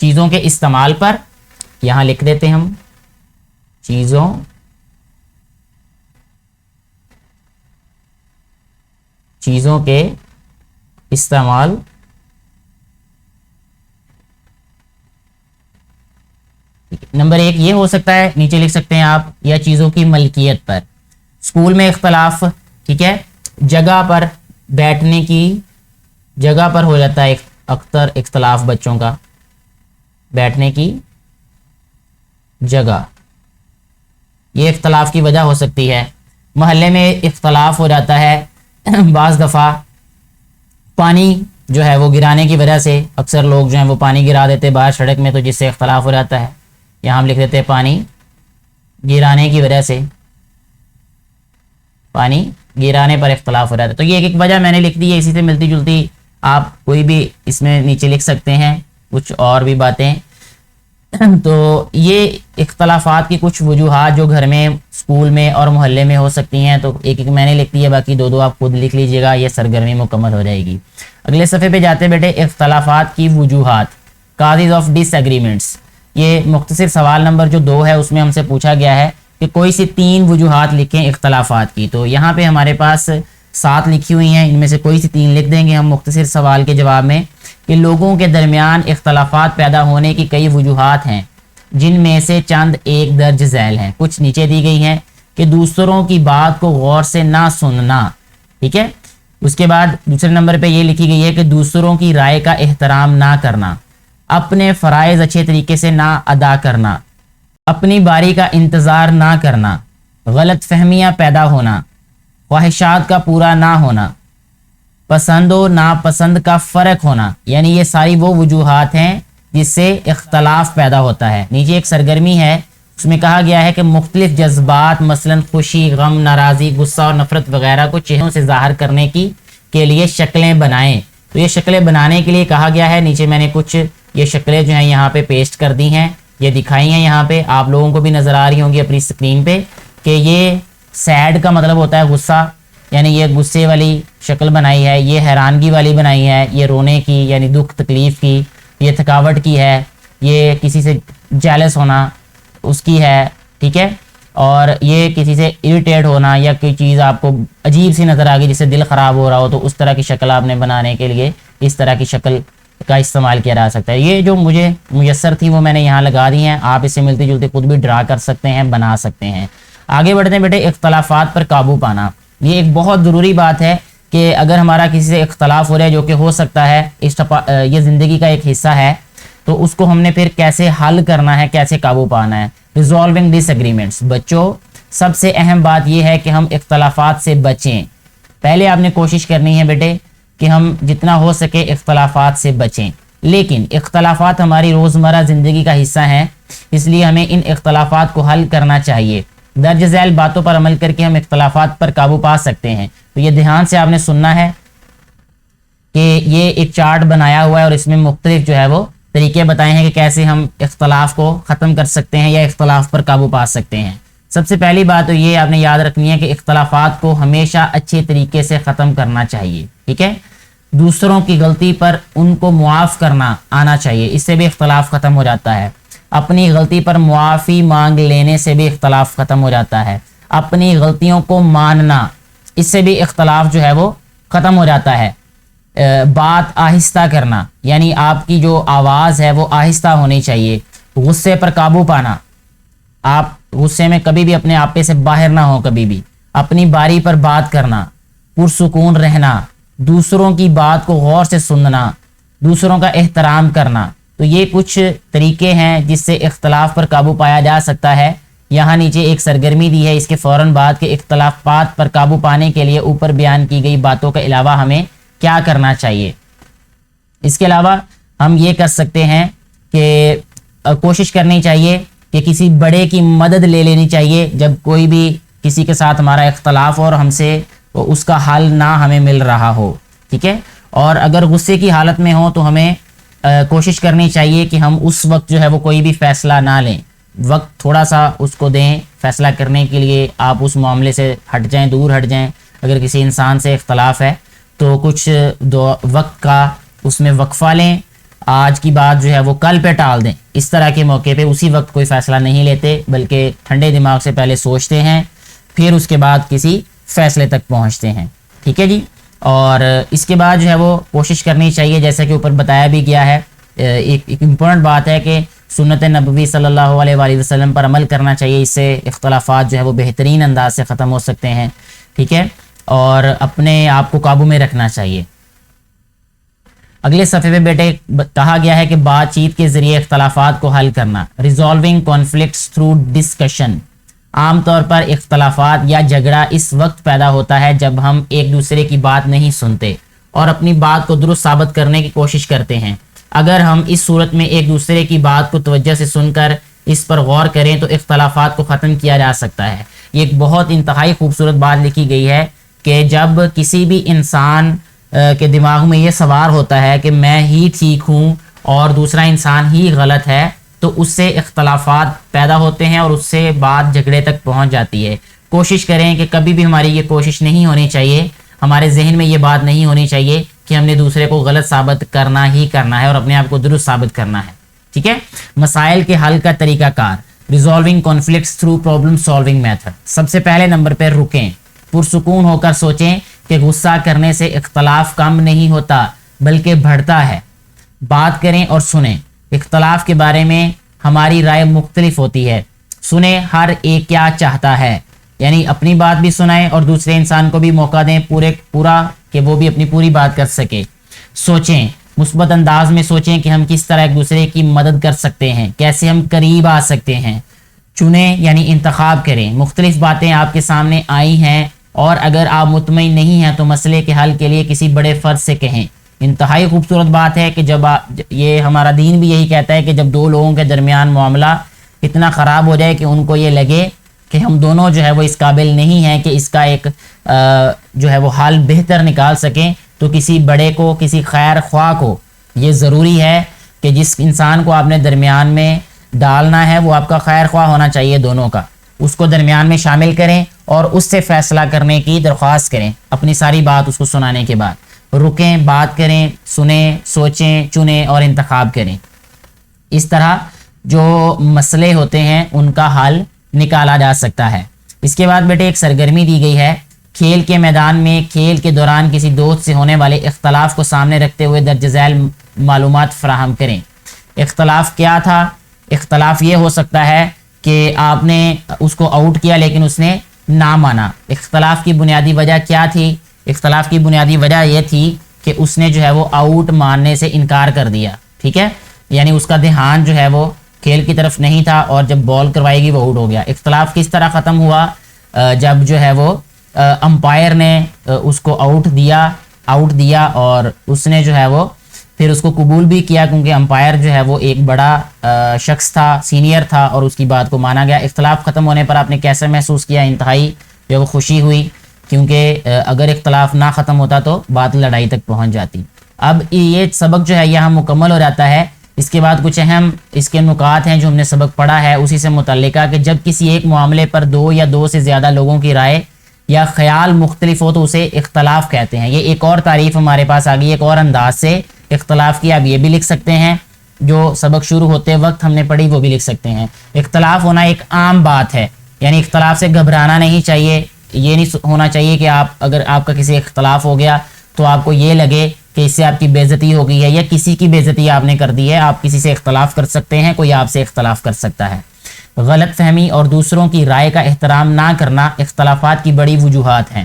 چیزوں کے استعمال پر، یہاں لکھ دیتے ہم چیزوں کے استعمال نمبر 1 یہ ہو سکتا ہے، نیچے لکھ سکتے ہیں آپ، یا چیزوں کی ملکیت پر۔ اسکول میں اختلاف، ٹھیک ہے، جگہ پر، بیٹھنے کی جگہ پر ہو جاتا ہے اکثر اختلاف بچوں کا، بیٹھنے کی جگہ، یہ اختلاف کی وجہ ہو سکتی ہے۔ محلے میں اختلاف ہو جاتا ہے بعض دفعہ پانی جو ہے وہ گرانے کی وجہ سے، اکثر لوگ جو ہیں وہ پانی گرا دیتے باہر سڑک میں، تو جس سے اختلاف ہو جاتا ہے، یہاں ہم لکھ دیتے ہیں پانی گرانے کی وجہ سے، پانی گرانے پر اختلاف ہو جاتا ہے۔ تو یہ ایک وجہ میں نے لکھ دی ہے، اسی سے ملتی جلتی آپ کوئی بھی اس میں نیچے لکھ سکتے ہیں کچھ اور بھی باتیں۔ تو یہ اختلافات کی کچھ وجوہات جو گھر میں، اسکول میں اور محلے میں ہو سکتی ہیں، تو ایک میں نے لکھ دی ہے، باقی دو آپ خود لکھ لیجئے گا، یہ سرگرمی مکمل ہو جائے گی۔ اگلے صفحے پہ جاتے بیٹے، اختلافات کی وجوہات، کازز آف ڈس ایگریمنٹس۔ یہ مختصر سوال نمبر جو 2 ہے اس میں ہم سے پوچھا گیا ہے کہ کوئی سی 3 وجوہات لکھیں اختلافات کی، تو یہاں پہ ہمارے پاس 7 لکھی ہوئی ہیں، ان میں سے کوئی سی 3 لکھ دیں گے ہم مختصر سوال کے جواب میں کہ لوگوں کے درمیان اختلافات پیدا ہونے کی کئی وجوہات ہیں، جن میں سے چند ایک درج ذیل ہیں۔ کچھ نیچے دی گئی ہیں کہ دوسروں کی بات کو غور سے نہ سننا، ٹھیک ہے۔ اس کے بعد دوسرے نمبر پہ یہ لکھی گئی ہے کہ دوسروں کی رائے کا احترام نہ کرنا، اپنے فرائض اچھے طریقے سے نہ ادا کرنا، اپنی باری کا انتظار نہ کرنا، غلط فہمیاں پیدا ہونا، خواہشات کا پورا نہ ہونا، پسند و ناپسند کا فرق ہونا، یعنی یہ ساری وہ وجوہات ہیں جس سے اختلاف پیدا ہوتا ہے۔ نیچے ایک سرگرمی ہے، اس میں کہا گیا ہے کہ مختلف جذبات مثلا خوشی، غم، ناراضی، غصہ اور نفرت وغیرہ کو چہروں سے ظاہر کرنے کے لیے شکلیں بنائیں۔ تو یہ شکلیں بنانے کے لیے کہا گیا ہے، نیچے میں نے کچھ یہ شکلیں جو ہیں یہاں پہ پیسٹ کر دی ہیں، یہ دکھائی ہیں یہاں پہ، آپ لوگوں کو بھی نظر آ رہی ہوں گی اپنی اسکرین پہ، کہ یہ سیڈ کا مطلب ہوتا ہے غصہ، یعنی یہ غصے والی شکل بنائی ہے، یہ حیرانگی والی بنائی ہے، یہ رونے کی یعنی دکھ تکلیف کی، یہ تھکاوٹ کی ہے، یہ کسی سے جیلس ہونا اس کی ہے، ٹھیک ہے، اور یہ کسی سے اریٹیٹ ہونا یا کوئی چیز آپ کو عجیب سی نظر آ گئی جس سے دل خراب ہو رہا ہو، تو اس طرح کی شکل آپ نے بنانے کے لیے اس طرح کی شکل کا استعمال کیا جا سکتا ہے۔ یہ جو مجھے میسر تھی وہ میں نے یہاں لگا دی ہیں، آپ اس سے ملتی جلتی خود بھی ڈرا کر سکتے ہیں، بنا سکتے ہیں۔ آگے بڑھتے ہیں بیٹے، اختلافات پر قابو پانا۔ یہ ایک بہت ضروری بات ہے کہ اگر ہمارا کسی سے اختلاف ہو رہا ہے، جو کہ ہو سکتا ہے، یہ زندگی کا ایک حصہ ہے، تو اس کو ہم نے پھر کیسے حل کرنا ہے، کیسے قابو پانا ہے۔ ریزالونگ ڈس ایگریمنٹس، بچوں سب سے اہم بات یہ ہے کہ ہم اختلافات سے بچیں۔ پہلے آپ نے کوشش کرنی ہے بیٹے کہ ہم جتنا ہو سکے اختلافات سے بچیں، لیکن اختلافات ہماری روزمرہ زندگی کا حصہ ہیں، اس لیے ہمیں ان اختلافات کو حل کرنا چاہیے۔ درج ذیل باتوں پر عمل کر کے ہم اختلافات پر قابو پا سکتے ہیں۔ تو یہ دھیان سے آپ نے سننا ہے کہ یہ ایک چارٹ بنایا ہوا ہے اور اس میں مختلف جو ہے وہ طریقے بتائے ہیں کہ کیسے ہم اختلاف کو ختم کر سکتے ہیں یا اختلاف پر قابو پا سکتے ہیں۔ سب سے پہلی بات تو یہ آپ نے یاد رکھنی ہے کہ اختلافات کو ہمیشہ اچھے طریقے سے ختم کرنا چاہیے، ٹھیک ہے۔ دوسروں کی غلطی پر ان کو معاف کرنا آنا چاہیے، اس سے بھی اختلاف ختم ہو جاتا ہے۔ اپنی غلطی پر معافی مانگ لینے سے بھی اختلاف ختم ہو جاتا ہے۔ اپنی غلطیوں کو ماننا، اس سے بھی اختلاف جو ہے وہ ختم ہو جاتا ہے۔ بات آہستہ کرنا، یعنی آپ کی جو آواز ہے وہ آہستہ ہونی چاہیے۔ غصے پر قابو پانا، آپ غصے میں کبھی بھی اپنے آپے سے باہر نہ ہو، کبھی بھی اپنی باری پر بات کرنا، پرسکون رہنا، دوسروں کی بات کو غور سے سننا، دوسروں کا احترام کرنا۔ تو یہ کچھ طریقے ہیں جس سے اختلاف پر قابو پایا جا سکتا ہے۔ یہاں نیچے ایک سرگرمی دی ہے اس کے فوراً بعد کہ اختلافات پر قابو پانے کے لیے اوپر بیان کی گئی باتوں کے علاوہ ہمیں کیا کرنا چاہیے۔ اس کے علاوہ ہم یہ کر سکتے ہیں کہ کوشش کرنی چاہیے کہ کسی بڑے کی مدد لے لینی چاہیے جب کوئی بھی کسی کے ساتھ ہمارا اختلاف اور ہم سے اس کا حل نہ ہمیں مل رہا ہو، ٹھیک ہے۔ اور اگر غصے کی حالت میں ہو تو ہمیں کوشش کرنی چاہیے کہ ہم اس وقت جو ہے وہ کوئی بھی فیصلہ نہ لیں، وقت تھوڑا سا اس کو دیں فیصلہ کرنے کے لیے، آپ اس معاملے سے ہٹ جائیں، دور ہٹ جائیں۔ اگر کسی انسان سے اختلاف ہے تو کچھ وقت کا اس میں وقفہ لیں، آج کی بات جو ہے وہ کل پہ ٹال دیں، اس طرح کے موقع پہ اسی وقت کوئی فیصلہ نہیں لیتے، بلکہ ٹھنڈے دماغ سے پہلے سوچتے ہیں، پھر اس کے بعد کسی فیصلے تک پہنچتے ہیں، ٹھیک ہے جی۔ اور اس کے بعد جو ہے وہ کوشش کرنی چاہیے، جیسا کہ اوپر بتایا بھی گیا ہے، ایک امپورٹنٹ بات ہے کہ سنت نبوی صلی اللہ علیہ وآلہ وسلم پر عمل کرنا چاہیے، اس سے اختلافات جو ہے وہ بہترین انداز سے ختم ہو سکتے ہیں، ٹھیک ہے، اور اپنے آپ کو قابو میں رکھنا چاہیے۔ اگلے صفحے پہ بیٹے کہا گیا ہے کہ بات چیت کے ذریعے اختلافات کو حل کرنا، ریزالونگ کانفلکٹس تھرو ڈسکشن۔ عام طور پر اختلافات یا جھگڑا اس وقت پیدا ہوتا ہے جب ہم ایک دوسرے کی بات نہیں سنتے اور اپنی بات کو درست ثابت کرنے کی کوشش کرتے ہیں۔ اگر ہم اس صورت میں ایک دوسرے کی بات کو توجہ سے سن کر اس پر غور کریں تو اختلافات کو ختم کیا جا سکتا ہے۔ یہ ایک بہت انتہائی خوبصورت بات لکھی گئی ہے کہ جب کسی بھی انسان کے دماغ میں یہ سوار ہوتا ہے کہ میں ہی ٹھیک ہوں اور دوسرا انسان ہی غلط ہے، تو اس سے اختلافات پیدا ہوتے ہیں اور اس سے بات جھگڑے تک پہنچ جاتی ہے۔ کوشش کریں کہ کبھی بھی ہماری یہ کوشش نہیں ہونی چاہیے، ہمارے ذہن میں یہ بات نہیں ہونی چاہیے کہ ہم نے دوسرے کو غلط ثابت کرنا ہی کرنا ہے اور اپنے آپ کو درست ثابت کرنا ہے، ٹھیک ہے۔ مسائل کے حل کا طریقہ کار، resolving conflicts through problem solving method. سب سے پہلے نمبر پہ رکیں، پرسکون ہو کر سوچیں کہ غصہ کرنے سے اختلاف کم نہیں ہوتا بلکہ بڑھتا ہے۔ بات کریں اور سنیں، اختلاف کے بارے میں ہماری رائے مختلف ہوتی ہے، سنیں ہر ایک کیا چاہتا ہے، یعنی اپنی بات بھی سنائیں اور دوسرے انسان کو بھی موقع دیں پورا کہ وہ بھی اپنی پوری بات کر سکے۔ سوچیں، مثبت انداز میں سوچیں کہ ہم کس طرح ایک دوسرے کی مدد کر سکتے ہیں، کیسے ہم قریب آ سکتے ہیں۔ چنیں یعنی انتخاب کریں، مختلف باتیں آپ کے سامنے آئی ہیں اور اگر آپ مطمئن نہیں ہیں تو مسئلے کے حل کے لیے کسی بڑے فرد سے کہیں۔ انتہائی خوبصورت بات ہے کہ جب یہ ہمارا دین بھی یہی کہتا ہے کہ جب دو لوگوں کے درمیان معاملہ اتنا خراب ہو جائے کہ ان کو یہ لگے کہ ہم دونوں جو ہے وہ اس قابل نہیں ہیں کہ اس کا ایک جو ہے وہ حل بہتر نکال سکیں، تو کسی بڑے کو، کسی خیر خواہ کو یہ ضروری ہے کہ جس انسان کو آپ نے درمیان میں ڈالنا ہے وہ آپ کا خیر خواہ ہونا چاہیے دونوں کا، اس کو درمیان میں شامل کریں اور اس سے فیصلہ کرنے کی درخواست کریں اپنی ساری بات اس کو سنانے کے بعد۔ رکیں، بات کریں، سنیں، سوچیں، چنیں اور انتخاب کریں۔ اس طرح جو مسئلے ہوتے ہیں ان کا حل نکالا جا سکتا ہے۔ اس کے بعد بیٹے ایک سرگرمی دی گئی ہے، کھیل کے میدان میں کھیل کے دوران کسی دوست سے ہونے والے اختلاف کو سامنے رکھتے ہوئے درج ذیل معلومات فراہم کریں۔ اختلاف کیا تھا؟ اختلاف یہ ہو سکتا ہے کہ آپ نے اس کو آؤٹ کیا لیکن اس نے نہ مانا۔ اختلاف کی بنیادی وجہ کیا تھی؟ اختلاف کی بنیادی وجہ یہ تھی کہ اس نے جو ہے وہ آؤٹ ماننے سے انکار کر دیا، ٹھیک ہے، یعنی اس کا دھیان جو ہے وہ کھیل کی طرف نہیں تھا اور جب بال کروائے گی وہ آؤٹ ہو گیا۔ اختلاف کس طرح ختم ہوا؟ جب جو ہے وہ امپائر نے اس کو آؤٹ دیا اور اس نے جو ہے وہ پھر اس کو قبول بھی کیا، کیونکہ امپائر جو ہے وہ ایک بڑا شخص تھا، سینئر تھا اور اس کی بات کو مانا گیا۔ اختلاف ختم ہونے پر آپ نے کیسے محسوس کیا؟ انتہائی جو وہ خوشی ہوئی، کیونکہ اگر اختلاف نہ ختم ہوتا تو بات لڑائی تک پہنچ جاتی۔ اب یہ سبق جو ہے یہاں مکمل ہو جاتا ہے۔ اس کے بعد کچھ اہم اس کے نکات ہیں جو ہم نے سبق پڑھا ہے اسی سے متعلقہ، کہ جب کسی ایک معاملے پر دو یا دو سے زیادہ لوگوں کی رائے یا خیال مختلف ہو تو اسے اختلاف کہتے ہیں۔ یہ ایک اور تعریف ہمارے پاس آ گئی، ایک اور انداز سے اختلاف کی آپ یہ بھی لکھ سکتے ہیں، جو سبق شروع ہوتے وقت ہم نے پڑھی وہ بھی لکھ سکتے ہیں۔ اختلاف ہونا ایک عام بات ہے، یعنی اختلاف سے گھبرانا نہیں چاہیے، یہ نہیں ہونا چاہیے کہ اگر آپ کا کسی اختلاف ہو گیا تو آپ کو یہ لگے کہ اس سے آپ کی بے عزتی ہو گئی ہے یا کسی کی بے عزتی آپ نے کر دی ہے۔ آپ کسی سے اختلاف کر سکتے ہیں، کوئی آپ سے اختلاف کر سکتا ہے۔ غلط فہمی اور دوسروں کی رائے کا احترام نہ کرنا اختلافات کی بڑی وجوہات ہیں۔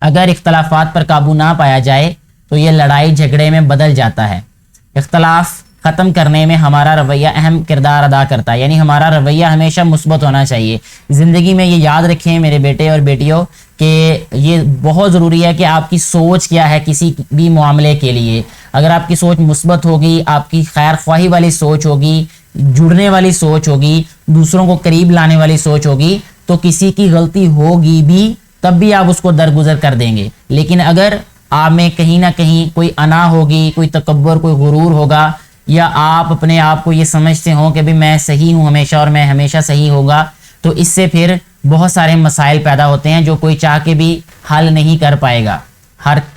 اگر اختلافات پر قابو نہ پایا جائے تو یہ لڑائی جھگڑے میں بدل جاتا ہے۔ اختلاف ختم کرنے میں ہمارا رویہ اہم کردار ادا کرتا ہے، یعنی ہمارا رویہ ہمیشہ مثبت ہونا چاہیے۔ زندگی میں یہ یاد رکھیں میرے بیٹے اور بیٹیوں کہ یہ بہت ضروری ہے کہ آپ کی سوچ کیا ہے کسی بھی معاملے کے لیے۔ اگر آپ کی سوچ مثبت ہوگی، آپ کی خیر خواہی والی سوچ ہوگی، جڑنے والی سوچ ہوگی، دوسروں کو قریب لانے والی سوچ ہوگی، تو کسی کی غلطی ہوگی بھی تب بھی آپ اس کو درگزر کر دیں گے۔ لیکن اگر آپ میں کہیں نہ کہیں کوئی انا ہوگی، کوئی تکبر، کوئی غرور ہوگا، یا آپ اپنے آپ کو یہ سمجھتے ہوں کہ بھی میں صحیح ہوں ہمیشہ اور میں ہمیشہ صحیح ہوگا، تو اس سے پھر بہت سارے مسائل پیدا ہوتے ہیں جو کوئی چاہ کے بھی حل نہیں کر پائے گا،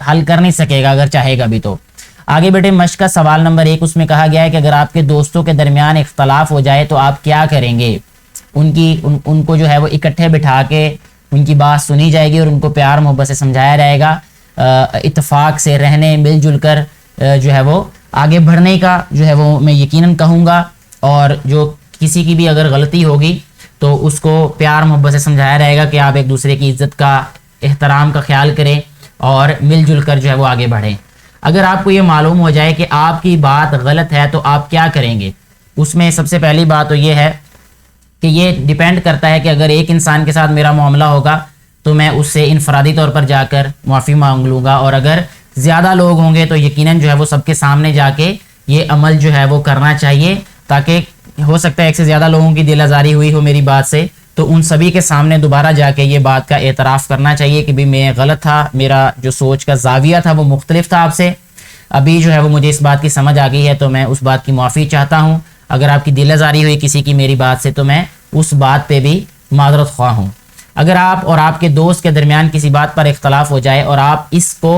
حل کر نہیں سکے گا اگر چاہے گا بھی تو۔ آگے بیٹے مشق کا سوال نمبر 1، اس میں کہا گیا ہے کہ اگر آپ کے دوستوں کے درمیان اختلاف ہو جائے تو آپ کیا کریں گے؟ ان کو جو ہے وہ اکٹھے بٹھا کے ان کی بات سنی جائے گی اور ان کو پیار محبت سے سمجھایا جائے گا، اتفاق سے رہنے، مل جل کر جو ہے وہ آگے بڑھنے کا جو ہے وہ میں یقیناً کہوں گا، اور جو کسی کی بھی اگر غلطی ہوگی تو اس کو پیار محبت سے سمجھایا جائے گا کہ آپ ایک دوسرے کی عزت کا، احترام کا خیال کریں اور مل جل کر جو ہے وہ آگے بڑھیں۔ اگر آپ کو یہ معلوم ہو جائے کہ آپ کی بات غلط ہے تو آپ کیا کریں گے؟ اس میں سب سے پہلی بات تو یہ ہے کہ یہ ڈیپینڈ کرتا ہے کہ اگر ایک انسان کے ساتھ میرا معاملہ ہوگا تو میں اس سے انفرادی طور پر جا کر معافی مانگ لوں گا، اور اگر زیادہ لوگ ہوں گے تو یقیناً جو ہے وہ سب کے سامنے جا کے یہ عمل جو ہے وہ کرنا چاہیے، تاکہ ہو سکتا ہے ایک سے زیادہ لوگوں کی دل آزاری ہوئی ہو میری بات سے، تو ان سبھی کے سامنے دوبارہ جا کے یہ بات کا اعتراف کرنا چاہیے کہ بھی میں غلط تھا، میرا جو سوچ کا زاویہ تھا وہ مختلف تھا آپ سے، ابھی جو ہے وہ مجھے اس بات کی سمجھ آ گئی ہے تو میں اس بات کی معافی چاہتا ہوں، اگر آپ کی دل آزاری ہوئی کسی کی میری بات سے تو میں اس بات پہ بھی معذرت خواہ ہوں۔ اگر آپ اور آپ کے دوست کے درمیان کسی بات پر اختلاف ہو جائے اور آپ اس کو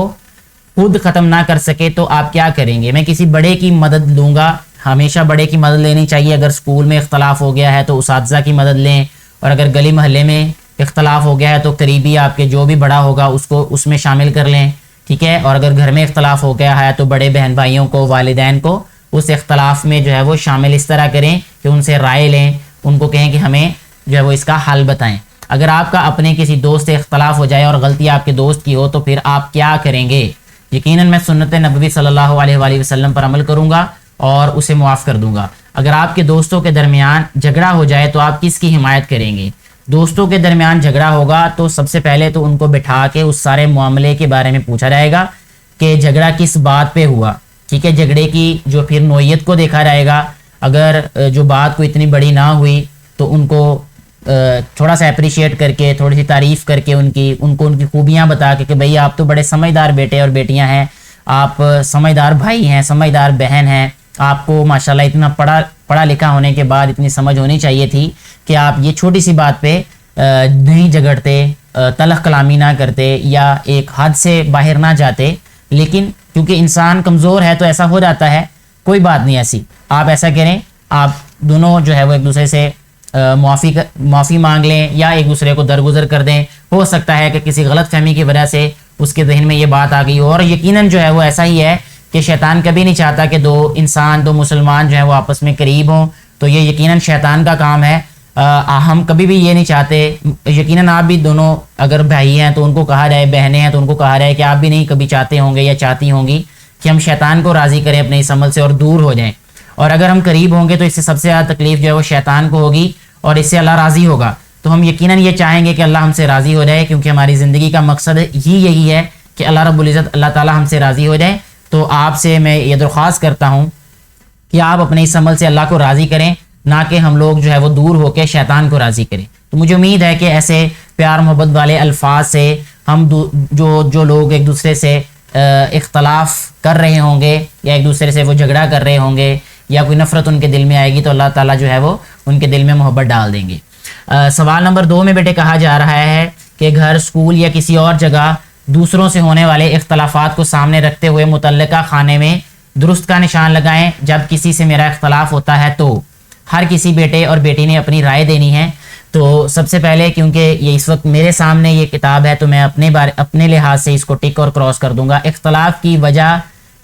خود ختم نہ کر سکے تو آپ کیا کریں گے؟ میں کسی بڑے کی مدد لوں گا، ہمیشہ بڑے کی مدد لینی چاہیے، اگر اسکول میں اختلاف ہو گیا ہے تو اساتذہ کی مدد لیں، اور اگر گلی محلے میں اختلاف ہو گیا ہے تو قریبی آپ کے جو بھی بڑا ہوگا اس کو اس میں شامل کر لیں، ٹھیک ہے، اور اگر گھر میں اختلاف ہو گیا ہے تو بڑے بہن بھائیوں کو، والدین کو اس اختلاف میں جو ہے وہ شامل اس طرح کریں کہ ان سے رائے لیں، ان کو کہیں کہ ہمیں جو ہے وہ اس کا حل بتائیں۔ اگر آپ کا اپنے کسی دوست سے اختلاف ہو جائے اور غلطی آپ کے دوست کی ہو تو پھر آپ کیا کریں گے؟ یقیناً میں سنت نبوی صلی اللہ علیہ وآلہ وسلم پر عمل کروں گا اور اسے معاف کر دوں گا۔ اگر آپ کے دوستوں کے درمیان جھگڑا ہو جائے تو آپ کس کی حمایت کریں گے؟ دوستوں کے درمیان جھگڑا ہوگا تو سب سے پہلے تو ان کو بٹھا کے اس سارے معاملے کے بارے میں پوچھا جائے گا کہ جھگڑا کس بات پہ ہوا، ٹھیک ہے، جھگڑے کی جو پھر نوعیت کو دیکھا جائے گا، اگر جو بات کو اتنی بڑی نہ ہوئی تو ان کو تھوڑا سا اپریشیٹ کر کے، تھوڑی سی تعریف کر کے ان کی خوبیاں بتا کے کہ بھئی آپ تو بڑے سمجھدار بیٹے اور بیٹیاں ہیں، آپ سمجھدار بھائی ہیں، سمجھدار بہن ہیں، آپ کو ماشاءاللہ اتنا پڑھا لکھا ہونے کے بعد اتنی سمجھ ہونی چاہیے تھی کہ آپ یہ چھوٹی سی بات پہ نہیں جھگڑتے، تلخ کلامی نہ کرتے یا ایک حد سے باہر نہ جاتے، لیکن کیونکہ انسان کمزور ہے تو ایسا ہو جاتا ہے، کوئی بات نہیں ایسی، آپ ایسا کریں، آپ دونوں جو ہے وہ ایک دوسرے سے معافی مانگ لیں یا ایک دوسرے کو درگزر کر دیں، ہو سکتا ہے کہ کسی غلط فہمی کی وجہ سے اس کے ذہن میں یہ بات آ گئی ہو، اور یقیناً جو ہے وہ ایسا ہی ہے کہ شیطان کبھی نہیں چاہتا کہ دو مسلمان جو ہیں وہ آپس میں قریب ہوں، تو یہ یقیناً شیطان کا کام ہے، ہم کبھی بھی یہ نہیں چاہتے، یقیناً آپ بھی دونوں اگر بھائی ہیں تو ان کو کہا جائے، بہنیں ہیں تو ان کو کہا جائے کہ آپ بھی نہیں کبھی چاہتے ہوں گے یا چاہتی ہوں گی کہ ہم شیطان کو راضی کریں اپنے اس عمل سے اور دور ہو جائیں، اور اگر ہم قریب ہوں گے تو اس سے سب سے زیادہ تکلیف جو ہے وہ شیطان کو ہوگی اور اس سے اللہ راضی ہوگا، تو ہم یقیناً یہ چاہیں گے کہ اللہ ہم سے راضی ہو جائے، کیونکہ ہماری زندگی کا مقصد ہی یہی ہے کہ اللہ رب العزت اللہ تعالیٰ ہم سے راضی ہو جائے۔ تو آپ سے میں یہ درخواست کرتا ہوں کہ آپ اپنے اس عمل سے اللہ کو راضی کریں، نہ کہ ہم لوگ جو ہے وہ دور ہو کے شیطان کو راضی کریں۔ تو مجھے امید ہے کہ ایسے پیار محبت والے الفاظ سے ہم جو لوگ ایک دوسرے سے اختلاف کر رہے ہوں گے یا ایک دوسرے سے وہ جھگڑا کر رہے ہوں گے یا کوئی نفرت ان کے دل میں آئے گی تو اللہ تعالیٰ جو ہے وہ ان کے دل میں محبت ڈال دیں گے۔ سوال نمبر 2 میں بیٹے کہا جا رہا ہے کہ گھر، اسکول یا کسی اور جگہ دوسروں سے ہونے والے اختلافات کو سامنے رکھتے ہوئے متعلقہ خانے میں درست کا نشان لگائیں، جب کسی سے میرا اختلاف ہوتا ہے تو ہر کسی بیٹے اور بیٹی نے اپنی رائے دینی ہے۔ تو سب سے پہلے کیونکہ یہ اس وقت میرے سامنے یہ کتاب ہے تو میں اپنے لحاظ سے اس کو ٹک اور کراس کر دوں گا۔ اختلاف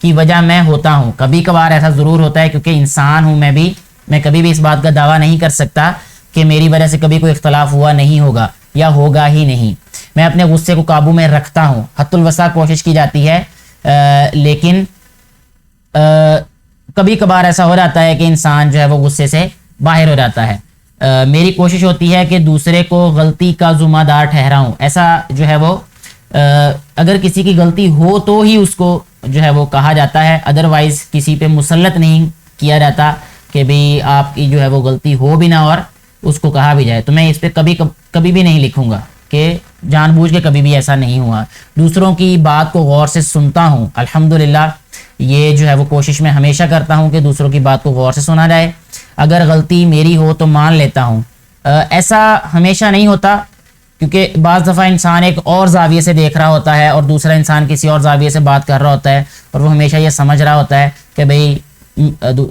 کی وجہ میں ہوتا ہوں، کبھی کبھار ایسا ضرور ہوتا ہے کیونکہ انسان ہوں میں کبھی بھی اس بات کا دعویٰ نہیں کر سکتا کہ میری وجہ سے کبھی کوئی اختلاف ہوا نہیں ہوگا یا ہوگا ہی نہیں۔ میں اپنے غصے کو قابو میں رکھتا ہوں، حد الوسع کوشش کی جاتی ہے، لیکن کبھی کبھار ایسا ہو جاتا ہے کہ انسان جو ہے وہ غصے سے باہر ہو جاتا ہے۔ میری کوشش ہوتی ہے کہ دوسرے کو غلطی کا ذمہ دار ٹھہراؤں، ایسا جو ہے وہ اگر کسی کی غلطی ہو تو ہی اس کو جو ہے وہ کہا جاتا ہے، ادروائز کسی پہ مسلط نہیں کیا جاتا کہ بھی آپ کی جو ہے وہ غلطی ہو بھی نہ اور اس کو کہا بھی جائے۔ تو میں اس پہ کبھی بھی نہیں لکھوں گا کہ جان بوجھ کے کبھی بھی ایسا نہیں ہوا۔ دوسروں کی بات کو غور سے سنتا ہوں، الحمدللہ یہ جو ہے وہ کوشش میں ہمیشہ کرتا ہوں کہ دوسروں کی بات کو غور سے سنا جائے، اگر غلطی میری ہو تو مان لیتا ہوں۔ ایسا ہمیشہ نہیں ہوتا، کیونکہ بعض دفعہ انسان ایک اور زاویے سے دیکھ رہا ہوتا ہے اور دوسرا انسان کسی اور زاویے سے بات کر رہا ہوتا ہے، اور وہ ہمیشہ یہ سمجھ رہا ہوتا ہے کہ بھئی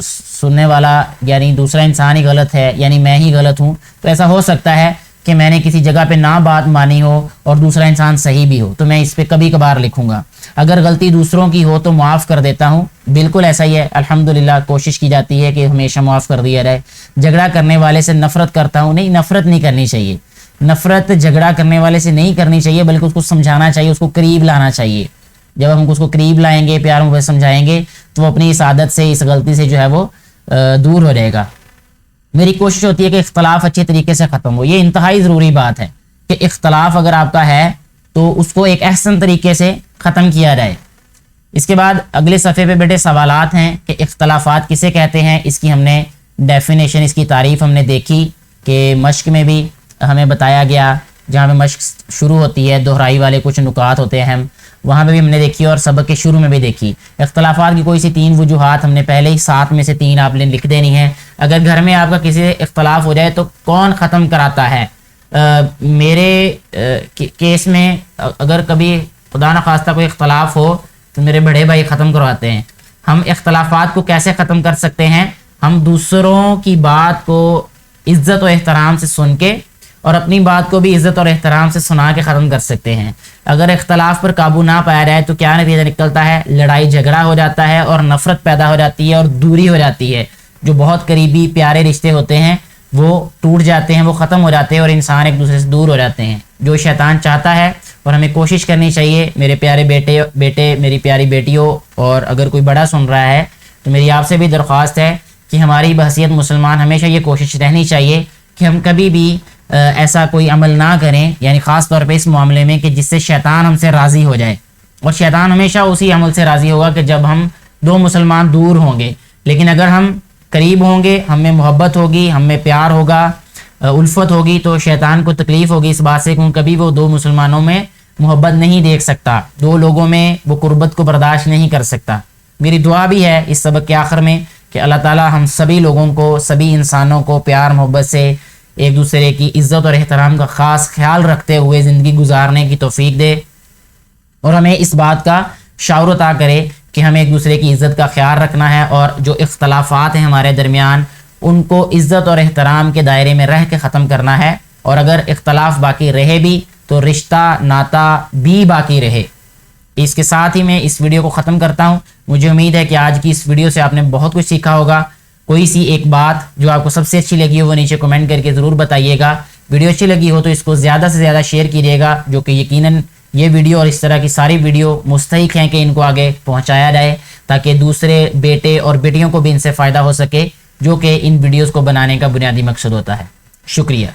سننے والا یعنی دوسرا انسان ہی غلط ہے، یعنی میں ہی غلط ہوں۔ تو ایسا ہو سکتا ہے کہ میں نے کسی جگہ پہ نہ بات مانی ہو اور دوسرا انسان صحیح بھی ہو، تو میں اس پہ کبھی کبھار لکھوں گا۔ اگر غلطی دوسروں کی ہو تو معاف کر دیتا ہوں، بالکل ایسا ہی ہے، الحمدللہ کوشش کی جاتی ہے کہ ہمیشہ معاف کر دیا جائے۔ جھگڑا کرنے والے سے نفرت کرتا ہوں، نہیں، نفرت نہیں کرنی چاہیے۔ نفرت جھگڑا کرنے والے سے نہیں کرنی چاہیے، بلکہ اس کو سمجھانا چاہیے، اس کو قریب لانا چاہیے۔ جب ہم اس کو قریب لائیں گے، پیار میں سمجھائیں گے، تو وہ اپنی اس عادت سے، اس غلطی سے جو ہے وہ دور ہو جائے گا۔ میری کوشش ہوتی ہے کہ اختلاف اچھے طریقے سے ختم ہو۔ یہ انتہائی ضروری بات ہے کہ اختلاف اگر آپ کا ہے تو اس کو ایک احسن طریقے سے ختم کیا جائے۔ اس کے بعد اگلے صفحے پہ بیٹے سوالات ہیں کہ اختلافات کسے کہتے ہیں۔ اس کی ہم نے ڈیفینیشن، اس کی تعریف ہم نے دیکھی کہ مشق میں بھی ہمیں بتایا گیا، جہاں پہ مشق شروع ہوتی ہے، دہرائی والے کچھ نکات ہوتے ہیں، وہاں پہ بھی ہم نے دیکھی اور سبق کے شروع میں بھی دیکھی۔ اختلافات کی کوئی سی 3 وجوہات ہم نے پہلے ہی 7 میں سے 3 آپ نے لکھ دینی ہے۔ اگر گھر میں آپ کا کسی سے اختلاف ہو جائے تو کون ختم کراتا ہے؟ میرے کیس میں اگر کبھی خدا نخواستہ کوئی اختلاف ہو تو میرے بڑے بھائی ختم کرواتے ہیں۔ ہم اختلافات کو کیسے ختم کر سکتے ہیں؟ ہم دوسروں کی بات کو عزت و احترام سے سن کے اور اپنی بات کو بھی عزت اور احترام سے سنا کے ختم کر سکتے ہیں۔ اگر اختلاف پر قابو نہ پایا جائے تو کیا نتیجہ نکلتا ہے؟ لڑائی جھگڑا ہو جاتا ہے اور نفرت پیدا ہو جاتی ہے اور دوری ہو جاتی ہے۔ جو بہت قریبی پیارے رشتے ہوتے ہیں وہ ٹوٹ جاتے ہیں، وہ ختم ہو جاتے ہیں اور انسان ایک دوسرے سے دور ہو جاتے ہیں، جو شیطان چاہتا ہے۔ اور ہمیں کوشش کرنی چاہیے، میرے پیارے بیٹے میری پیاری بیٹیوں، اور اگر کوئی بڑا سن رہا ہے تو میری آپ سے بھی درخواست ہے کہ ہماری بحیثیت مسلمان ہمیشہ یہ کوشش رہنی چاہیے کہ ہم کبھی بھی ایسا کوئی عمل نہ کریں، یعنی خاص طور پہ اس معاملے میں کہ جس سے شیطان ہم سے راضی ہو جائے۔ اور شیطان ہمیشہ اسی عمل سے راضی ہوگا کہ جب ہم 2 مسلمان دور ہوں گے، لیکن اگر ہم قریب ہوں گے، ہم میں محبت ہوگی، ہم میں پیار ہوگا، الفت ہوگی، تو شیطان کو تکلیف ہوگی اس بات سے کہ کبھی وہ 2 مسلمانوں میں محبت نہیں دیکھ سکتا، 2 لوگوں میں وہ قربت کو برداشت نہیں کر سکتا۔ میری دعا بھی ہے اس سبق کے آخر میں کہ اللہ تعالی ہم سبھی لوگوں کو، سبھی انسانوں کو پیار محبت سے ایک دوسرے کی عزت اور احترام کا خاص خیال رکھتے ہوئے زندگی گزارنے کی توفیق دے، اور ہمیں اس بات کا شعور عطا کرے کہ ہمیں ایک دوسرے کی عزت کا خیال رکھنا ہے، اور جو اختلافات ہیں ہمارے درمیان ان کو عزت اور احترام کے دائرے میں رہ کے ختم کرنا ہے، اور اگر اختلاف باقی رہے بھی تو رشتہ ناتا بھی باقی رہے۔ اس کے ساتھ ہی میں اس ویڈیو کو ختم کرتا ہوں۔ مجھے امید ہے کہ آج کی اس ویڈیو سے آپ نے بہت کچھ سیکھا ہوگا۔ کوئی سی ایک بات جو آپ کو سب سے اچھی لگی ہو وہ نیچے کمنٹ کر کے ضرور بتائیے گا۔ ویڈیو اچھی لگی ہو تو اس کو زیادہ سے زیادہ شیئر کیجیے گا، جو کہ یقیناً یہ ویڈیو اور اس طرح کی ساری ویڈیو مستحق ہیں کہ ان کو آگے پہنچایا جائے، تاکہ دوسرے بیٹے اور بیٹیوں کو بھی ان سے فائدہ ہو سکے، جو کہ ان ویڈیوز کو بنانے کا بنیادی مقصد ہوتا ہے۔ شکریہ۔